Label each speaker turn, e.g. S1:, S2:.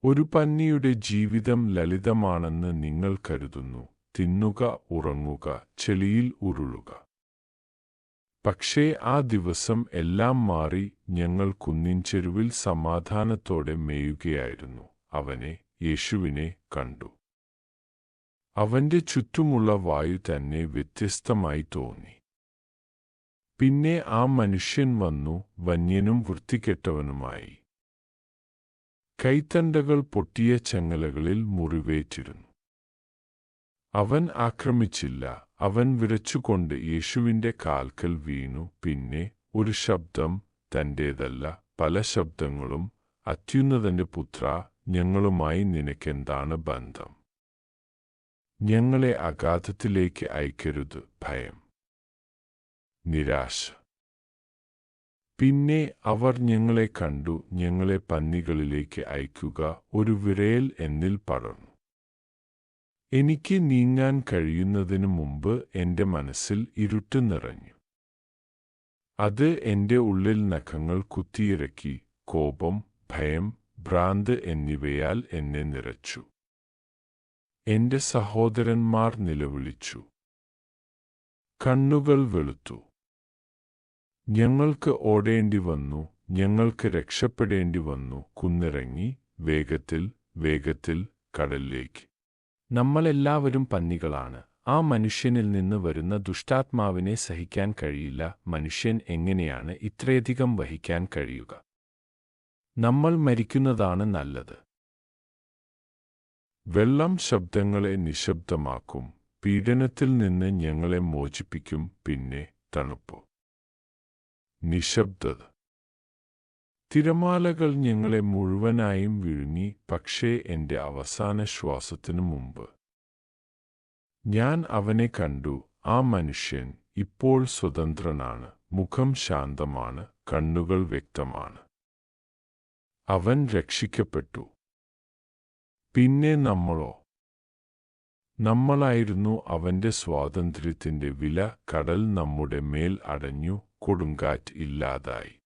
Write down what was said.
S1: ഒരു പന്നിയുടെ ജീവിതം ലളിതമാണെന്ന് നിങ്ങൾ കരുതുന്നു. തിന്നുക, ഉറങ്ങുക, ചെളിയിൽ ഉരുളുക. പക്ഷേ ആ ദിവസം എല്ലാം മാറി. ഞങ്ങൾ കുന്നിൻചെരുവിൽ സമാധാനത്തോടെ മേയുകയായിരുന്നു. യേശുവിനെ കണ്ടു. അവന്റെ ചുറ്റുമുള്ള വായു തന്നെ വ്യത്യസ്തമായി തോന്നി. പിന്നെ ആ മനുഷ്യൻ വന്നു, വന്യനും വൃത്തികെട്ടവനുമായി. കൈത്തണ്ടകൾ പൊട്ടിയ ചങ്ങലകളിൽ മുറിവേറ്റിരുന്നു. അവൻ ആക്രമിച്ചില്ല. അവൻ വിറച്ചുകൊണ്ട് യേശുവിന്റെ കാൽക്കൽ വീണു. പിന്നെ ഒരു ശബ്ദം, തന്റേതല്ല, പല ശബ്ദങ്ങളും, അത്യുന്നതന്റെ പുത്രാ, ഞങ്ങളുമായി നിനക്കെന്താണ് ബന്ധം? ഞങ്ങളെ അഗാധത്തിലേക്ക് അയക്കരുത്. ഭയം, നിരാശ. പിന്നെ അവർ ഞങ്ങളെ കണ്ടു. ഞങ്ങളെ പന്നികളിലേക്ക് അയക്കുക. ഒരു വിറയൽ എന്നിൽ പടർന്നു. എനിക്ക് നീങ്ങാൻ കഴിയുന്നതിനു മുമ്പ് എന്റെ മനസ്സിൽ ഇരുട്ട് നിറഞ്ഞു. അത് എന്റെ ഉള്ളിൽ നഖങ്ങൾ കുത്തിയിറക്കി. കോപം, ഭയം, ഭ്രാന്ത് എന്നിവയാൽ എന്നെ നിറച്ചു. എന്റെ സഹോദരന്മാർ നിലവിളിച്ചു. കണ്ണുകൾ വെളുത്തു. ഞങ്ങൾക്ക് ഓടേണ്ടി വന്നു, ഞങ്ങൾക്ക് രക്ഷപ്പെടേണ്ടി വന്നു. കുന്നിറങ്ങി, വേഗത്തിൽ, വേഗത്തിൽ കടലിലേക്ക്.
S2: നമ്മളെല്ലാവരും പന്നികളാണ്. ആ മനുഷ്യനിൽ നിന്ന് വരുന്ന ദുഷ്ടാത്മാവിനെ സഹിക്കാൻ കഴിയില്ല. മനുഷ്യൻ എങ്ങനെയാണ് ഇത്രയധികം വഹിക്കാൻ കഴിയുക? നമ്മൾ മരിക്കുന്നതാണ് നല്ലത്.
S1: വെള്ളം ശബ്ദങ്ങളെ നിശബ്ദമാക്കും. പീഡനത്തിൽ നിന്ന് ഞങ്ങളെ മോചിപ്പിക്കും. പിന്നെ തണുപ്പ്, നിശബ്ദത. തിരമാലകൾ ഞങ്ങളെ മുഴുവനായും വിഴുങ്ങി. പക്ഷേ എന്റെ അവസാന ശ്വാസത്തിനു മുമ്പ് ഞാൻ അവനെ കണ്ടു. ആ മനുഷ്യൻ ഇപ്പോൾ സ്വതന്ത്രനാണ്. മുഖം ശാന്തമാണ്, കണ്ണുകൾ വ്യക്തമാണ്. അവൻ രക്ഷിക്കപ്പെട്ടു. പിന്നെ നമ്മളായിരുന്നു അവന്റെ സ്വാതന്ത്ര്യത്തിന്റെ വില. കടൽ നമ്മുടെ മേൽ അടഞ്ഞു. കൊടുങ്കാറ്റ് ഇല്ലാതായി.